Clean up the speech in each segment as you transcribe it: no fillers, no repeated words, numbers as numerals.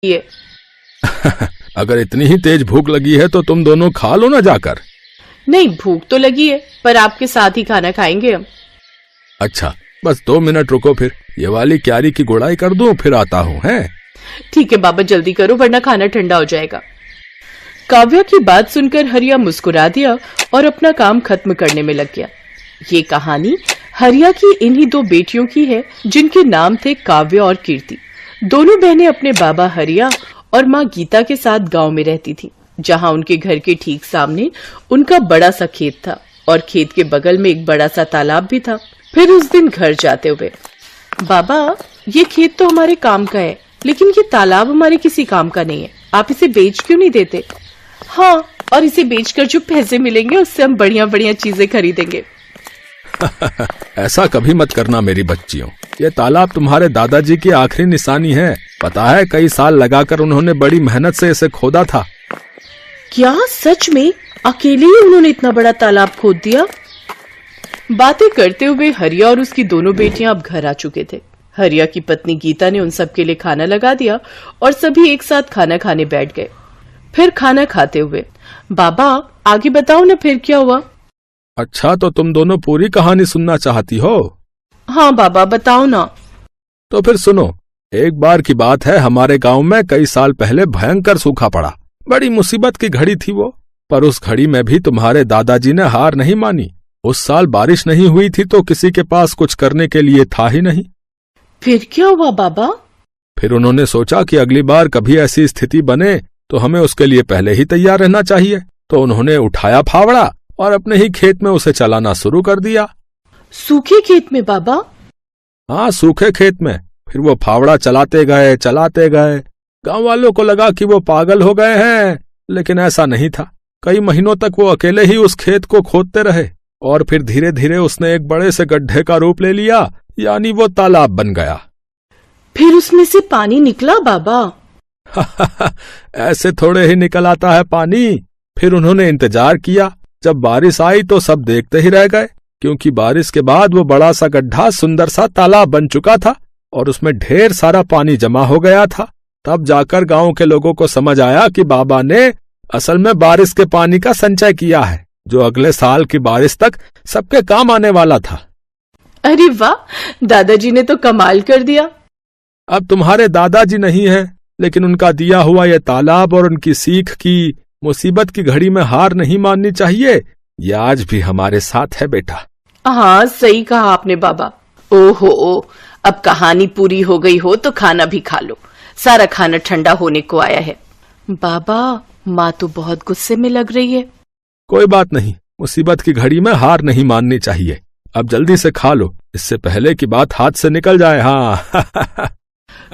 ये अगर इतनी ही तेज भूख लगी है तो तुम दोनों खा लो ना जाकर। नहीं, भूख तो लगी है, पर आपके साथ ही खाना खाएंगे हम। अच्छा, बस 2 मिनट रुको, फिर ये वाली क्यारी की गुड़ाई कर दूं, फिर आता हूँ। हैं? ठीक है बाबा, जल्दी करो वरना खाना ठंडा हो जाएगा। काव्या की बात सुनकर हरिया मुस्कुरा दिया और अपना काम खत्म करने में लग गया। ये कहानी हरिया की इन्हीं 2 बेटियों की है जिनके नाम थे काव्या और कीर्ति। दोनों बहनें अपने बाबा हरिया और माँ गीता के साथ गांव में रहती थी, जहां उनके घर के ठीक सामने उनका बड़ा सा खेत था और खेत के बगल में एक बड़ा सा तालाब भी था। फिर उस दिन घर जाते हुए, बाबा ये खेत तो हमारे काम का है, लेकिन ये तालाब हमारे किसी काम का नहीं है, आप इसे बेच क्यों नहीं देते? हाँ, और इसे बेचकर जो पैसे मिलेंगे उससे हम बढ़िया बढ़िया चीजें खरीदेंगे। ऐसा कभी मत करना मेरी बच्चियों, ये तालाब तुम्हारे दादाजी की आखिरी निशानी है। पता है, कई साल लगाकर उन्होंने बड़ी मेहनत से इसे खोदा था। क्या सच में अकेले ही उन्होंने इतना बड़ा तालाब खोद दिया? बातें करते हुए हरिया और उसकी दोनों बेटियां अब घर आ चुके थे। हरिया की पत्नी गीता ने उन सब के लिए खाना लगा दिया और सभी एक साथ खाना खाने बैठ गए। फिर खाना खाते हुए, बाबा आगे बताओ ना फिर क्या हुआ? अच्छा, तो तुम दोनों पूरी कहानी सुनना चाहती हो? हाँ बाबा, बताओ ना। तो फिर सुनो। एक बार की बात है, हमारे गांव में कई साल पहले भयंकर सूखा पड़ा। बड़ी मुसीबत की घड़ी थी वो, पर उस घड़ी में भी तुम्हारे दादाजी ने हार नहीं मानी। उस साल बारिश नहीं हुई थी तो किसी के पास कुछ करने के लिए था ही नहीं। फिर क्या हुआ बाबा? फिर उन्होंने सोचा कि अगली बार कभी ऐसी स्थिति बने तो हमें उसके लिए पहले ही तैयार रहना चाहिए। तो उन्होंने उठाया फावड़ा और अपने ही खेत में उसे चलाना शुरू कर दिया। सूखे खेत में बाबा? हाँ, सूखे खेत में। फिर वो फावड़ा चलाते गए। गांव वालों को लगा कि वो पागल हो गए हैं, लेकिन ऐसा नहीं था। कई महीनों तक वो अकेले ही उस खेत को खोदते रहे और फिर धीरे धीरे उसने एक बड़े से गड्ढे का रूप ले लिया, यानी वो तालाब बन गया। फिर उसमें से पानी निकला बाबा? ऐसे थोड़े ही निकल आता है पानी। फिर उन्होंने इंतजार किया। जब बारिश आई तो सब देखते ही रह गए, क्योंकि बारिश के बाद वो बड़ा सा गड्ढा सुंदर सा तालाब बन चुका था और उसमें ढेर सारा पानी जमा हो गया था। तब जाकर गांव के लोगों को समझ आया कि बाबा ने असल में बारिश के पानी का संचय किया है, जो अगले साल की बारिश तक सबके काम आने वाला था। अरे वाह, दादाजी ने तो कमाल कर दिया। अब तुम्हारे दादाजी नहीं है, लेकिन उनका दिया हुआ ये तालाब और उनकी सीख की मुसीबत की घड़ी में हार नहीं माननी चाहिए, ये आज भी हमारे साथ है बेटा। हाँ, सही कहा आपने बाबा। ओहो, अब कहानी पूरी हो गई हो तो खाना भी खा लो, सारा खाना ठंडा होने को आया है। बाबा, माँ तो बहुत गुस्से में लग रही है। कोई बात नहीं, मुसीबत की घड़ी में हार नहीं माननी चाहिए। अब जल्दी से खा लो, इससे पहले की बात हाथ से निकल जाए। हाँ।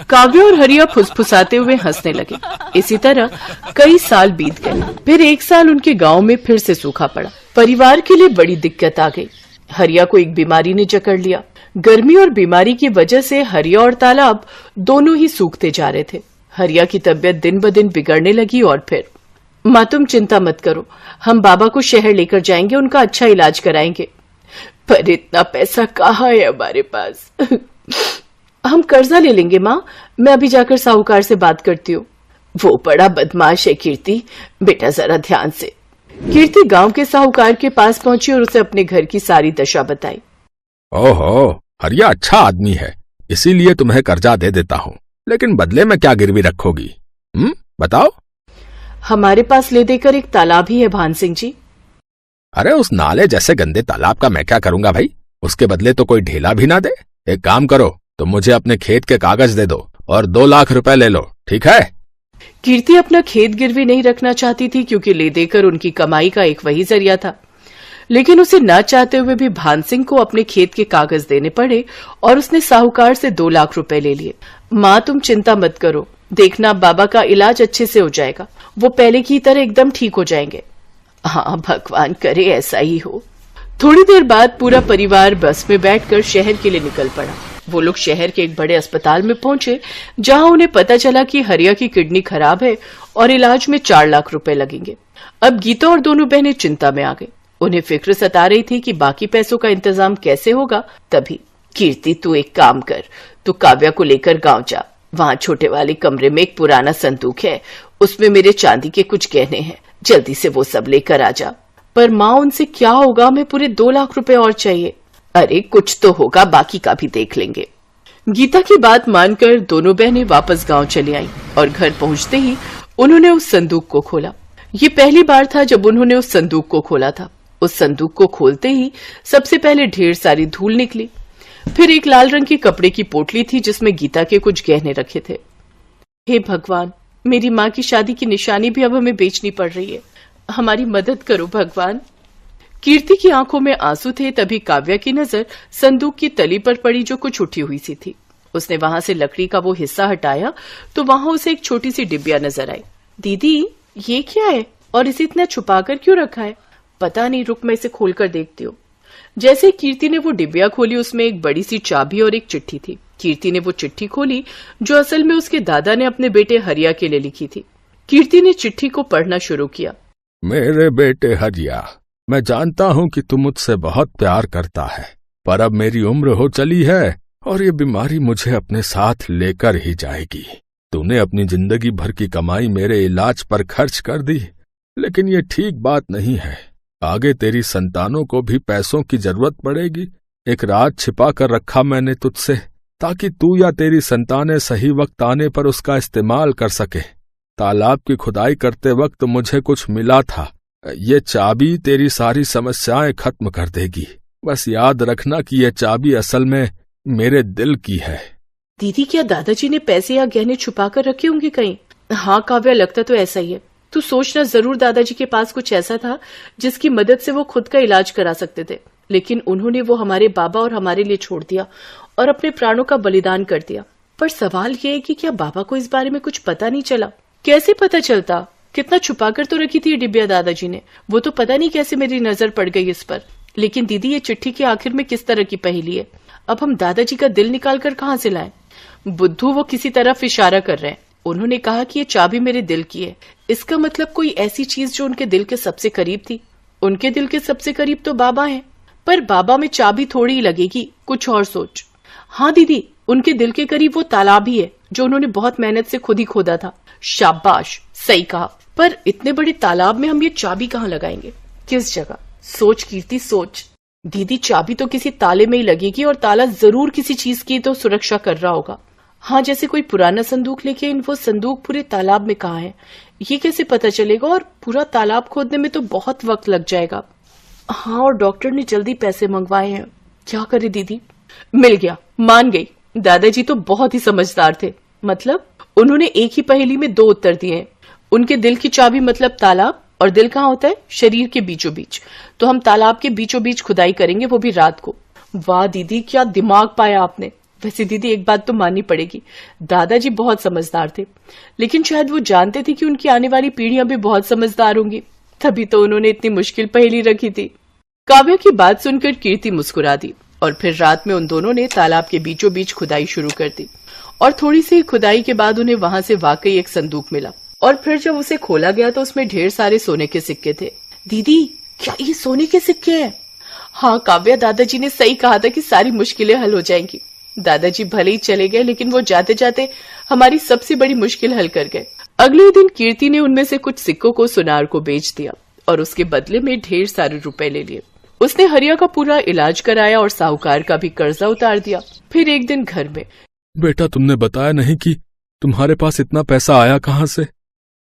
काव्या और हरिया फुसफुसाते हुए हंसने लगे। इसी तरह कई साल बीत गए। फिर एक साल उनके गांव में फिर से सूखा पड़ा। परिवार के लिए बड़ी दिक्कत आ गई। हरिया को एक बीमारी ने जकड़ लिया। गर्मी और बीमारी की वजह से हरिया और तालाब दोनों ही सूखते जा रहे थे। हरिया की तबीयत दिन ब दिन बिगड़ने लगी और फिर, माँ तुम चिंता मत करो, हम बाबा को शहर लेकर जाएंगे, उनका अच्छा इलाज कराएंगे। पर इतना पैसा कहाँ है हमारे पास? हम कर्जा ले लेंगे माँ, मैं अभी जाकर साहूकार से बात करती हूँ। वो बड़ा बदमाश है कीर्ति, बेटा जरा ध्यान से। कीर्ति गांव के साहूकार के पास पहुंची और उसे अपने घर की सारी दशा बताई। ओहो, हरिया अच्छा आदमी है, इसीलिए तुम्हें कर्जा दे देता हूँ, लेकिन बदले में क्या गिरवी रखोगी? बताओ। हमारे पास ले देकर एक तालाब ही है भान सिंह जी। अरे उस नाले जैसे गंदे तालाब का मैं क्या करूंगा भाई? उसके बदले तो कोई ढेला भी ना दे। एक काम करो, तुम मुझे अपने खेत के कागज दे दो और 2 लाख रुपए ले लो, ठीक है? कीर्ति अपना खेत गिरवी नहीं रखना चाहती थी, क्योंकि ले देकर उनकी कमाई का एक वही जरिया था। लेकिन उसे न चाहते हुए भी भान सिंह को अपने खेत के कागज देने पड़े और उसने साहूकार से 2 लाख रुपए ले लिए। माँ तुम चिंता मत करो, देखना बाबा का इलाज अच्छे से हो जाएगा, वो पहले की तरह एकदम ठीक हो जाएंगे। हाँ, भगवान करे ऐसा ही हो। थोड़ी देर बाद पूरा परिवार बस में बैठकर शहर के लिए निकल पड़ा। वो लोग शहर के एक बड़े अस्पताल में पहुंचे, जहां उन्हें पता चला कि हरिया की किडनी खराब है और इलाज में 4 लाख रुपए लगेंगे। अब गीता और दोनों बहनें चिंता में आ गई। उन्हें फिक्र सता रही थी कि बाकी पैसों का इंतजाम कैसे होगा। तभी, कीर्ति तू एक काम कर, तू काव्या को लेकर गांव जा, वहाँ छोटे वाले कमरे में एक पुराना संदूक है, उसमें मेरे चांदी के कुछ गहने हैं, जल्दी से वो सब लेकर आ जा। पर माँ उनसे क्या होगा, हमें पूरे 2 लाख रुपए और चाहिए। अरे कुछ तो होगा, बाकी का भी देख लेंगे। गीता की बात मानकर दोनों बहनें वापस गांव चली आईं और घर पहुंचते ही उन्होंने उस संदूक को खोला। ये पहली बार था जब उन्होंने उस संदूक को खोला था। उस संदूक को खोलते ही सबसे पहले ढेर सारी धूल निकली। फिर एक लाल रंग के कपड़े की पोटली थी जिसमें गीता के कुछ गहने रखे थे। हे भगवान, मेरी माँ की शादी की निशानी भी अब हमें बेचनी पड़ रही है, हमारी मदद करो भगवान। कीर्ति की आंखों में आंसू थे। तभी काव्या की नजर संदूक की तली पर पड़ी जो कुछ उठी हुई सी थी। उसने वहां से लकड़ी का वो हिस्सा हटाया तो वहां उसे एक छोटी सी डिबिया नजर आई। दीदी ये क्या है और इसे इतना छुपा कर क्यों रखा है? पता नहीं, रुक मैं इसे खोल कर देखती हूँ। जैसे कीर्ति ने वो डिबिया खोली उसमें एक बड़ी सी चाबी और एक चिट्ठी थी। कीर्ति ने वो चिट्ठी खोली जो असल में उसके दादा ने अपने बेटे हरिया के लिए लिखी थी। कीर्ति ने चिट्ठी को पढ़ना शुरू किया। मेरे बेटे हरिया, मैं जानता हूँ कि तू मुझसे बहुत प्यार करता है, पर अब मेरी उम्र हो चली है और ये बीमारी मुझे अपने साथ लेकर ही जाएगी। तूने अपनी जिंदगी भर की कमाई मेरे इलाज पर खर्च कर दी, लेकिन ये ठीक बात नहीं है। आगे तेरी संतानों को भी पैसों की जरूरत पड़ेगी। एक राज छिपा कर रखा मैंने तुझसे, ताकि तू या तेरी संतानें सही वक्त आने पर उसका इस्तेमाल कर सके। तालाब की खुदाई करते वक्त मुझे कुछ मिला था। ये चाबी तेरी सारी समस्याएं खत्म कर देगी। बस याद रखना कि ये चाबी असल में मेरे दिल की है। दीदी क्या दादाजी ने पैसे या गहने छुपा कर रखे होंगे कहीं? हाँ काव्या, लगता तो ऐसा ही है। तू सोचना, जरूर दादाजी के पास कुछ ऐसा था जिसकी मदद से वो खुद का इलाज करा सकते थे, लेकिन उन्होंने वो हमारे बाबा और हमारे लिए छोड़ दिया और अपने प्राणों का बलिदान कर दिया। पर सवाल ये है कि क्या बाबा को इस बारे में कुछ पता नहीं चला? कैसे पता चलता? कितना छुपा कर तो रखी थी ये डिबिया दादाजी ने। वो तो पता नहीं कैसे मेरी नजर पड़ गई इस पर। लेकिन दीदी ये चिट्ठी के आखिर में किस तरह की पहेली है? अब हम दादाजी का दिल निकाल कर कहाँ से लाएं? बुद्धू वो किसी तरफ इशारा कर रहे हैं। उन्होंने कहा कि ये चाबी मेरे दिल की है। इसका मतलब कोई ऐसी चीज जो उनके दिल के सबसे करीब थी। उनके दिल के सबसे करीब तो बाबा हैं, पर बाबा में चाबी थोड़ी ही लगेगी, कुछ और सोच। हाँ दीदी, उनके दिल के करीब वो तालाब ही है जो उन्होंने बहुत मेहनत से खुद ही खोदा था। शाबाश, सही कहा। पर इतने बड़े तालाब में हम ये चाबी कहाँ लगाएंगे? किस जगह? सोच कीर्ति, सोच। दीदी चाबी तो किसी ताले में ही लगेगी और ताला जरूर किसी चीज की तो सुरक्षा कर रहा होगा। हाँ, जैसे कोई पुराना संदूक, लेकिन वो संदूक पूरे तालाब में कहाँ है ये कैसे पता चलेगा? और पूरा तालाब खोदने में तो बहुत वक्त लग जाएगा। हाँ, और डॉक्टर ने जल्दी पैसे मंगवाए हैं। क्या करे दीदी? मिल गया, मान गई। दादाजी तो बहुत ही समझदार थे। मतलब उन्होंने एक ही पहेली में 2 उत्तर दिए हैं। उनके दिल की चाबी मतलब तालाब, और दिल कहाँ होता है? शरीर के बीचों बीच। तो हम तालाब के बीचों बीच खुदाई करेंगे, वो भी रात को। वाह दीदी, क्या दिमाग पाया आपने। वैसे दीदी एक बात तो माननी पड़ेगी, दादाजी बहुत समझदार थे, लेकिन शायद वो जानते थे कि उनकी आने वाली पीढ़ियां भी बहुत समझदार होंगी, तभी तो उन्होंने इतनी मुश्किल पहेली रखी थी। काव्या की बात सुनकर कीर्ति मुस्कुरा दी और फिर रात में उन दोनों ने तालाब के बीचों बीच खुदाई शुरू कर दी। और थोड़ी सी खुदाई के बाद उन्हें वहां से वाकई एक संदूक मिला। और फिर जब उसे खोला गया तो उसमें ढेर सारे सोने के सिक्के थे। दीदी क्या ये सोने के सिक्के हैं? हाँ काव्या, दादाजी ने सही कहा था कि सारी मुश्किलें हल हो जाएंगी। दादाजी भले ही चले गए, लेकिन वो जाते जाते हमारी सबसे बड़ी मुश्किल हल कर गए। अगले दिन कीर्ति ने उनमें से कुछ सिक्कों को सुनार को बेच दिया और उसके बदले में ढेर सारे रुपए ले लिए। उसने हरिया का पूरा इलाज कराया और साहूकार का भी कर्जा उतार दिया। फिर एक दिन घर में, बेटा तुमने बताया नहीं कि तुम्हारे पास इतना पैसा आया कहाँ से?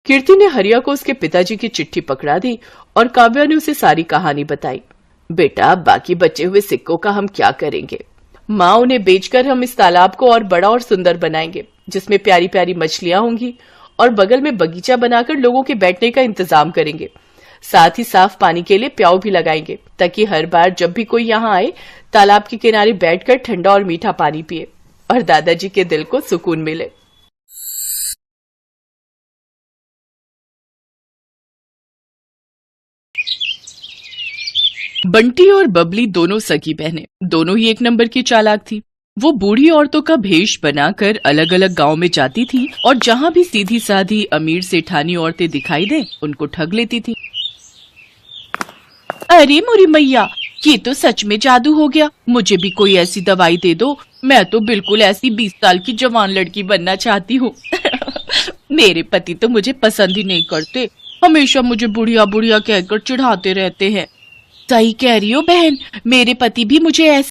कीर्ति ने हरिया को उसके पिताजी की चिट्ठी पकड़ा दी और काव्या ने उसे सारी कहानी बताई। बेटा, बाकी बचे हुए सिक्कों का हम क्या करेंगे? माँ, उन्हें बेचकर हम इस तालाब को और बड़ा और सुंदर बनाएंगे, जिसमें प्यारी प्यारी मछलियां होंगी, और बगल में बगीचा बनाकर लोगों के बैठने का इंतजाम करेंगे। साथ ही साफ पानी के लिए प्याऊ भी लगाएंगे, ताकि हर बार जब भी कोई यहाँ आए तालाब के किनारे बैठकर ठंडा और मीठा पानी पिए और दादाजी के दिल को सुकून मिले। बंटी और बबली दोनों सगी बहनें, दोनों ही एक नंबर की चालाक थी। वो बूढ़ी औरतों का भेष बनाकर अलग अलग गांव में जाती थी और जहां भी सीधी साधी अमीर सेठानी औरतें दिखाई दे उनको ठग लेती थी। अरे मोरी मैया, ये तो सच में जादू हो गया। मुझे भी कोई ऐसी दवाई दे दो मैं तो बिल्कुल ऐसी 20 साल की जवान लड़की बनना चाहती हूँ। मेरे पति तो मुझे पसंद ही नहीं करते, हमेशा मुझे बुढ़िया बुढ़िया कहकर चिढ़ाते रहते हैं। सही कह रही हो बहन, मेरे पति भी मुझे ऐसे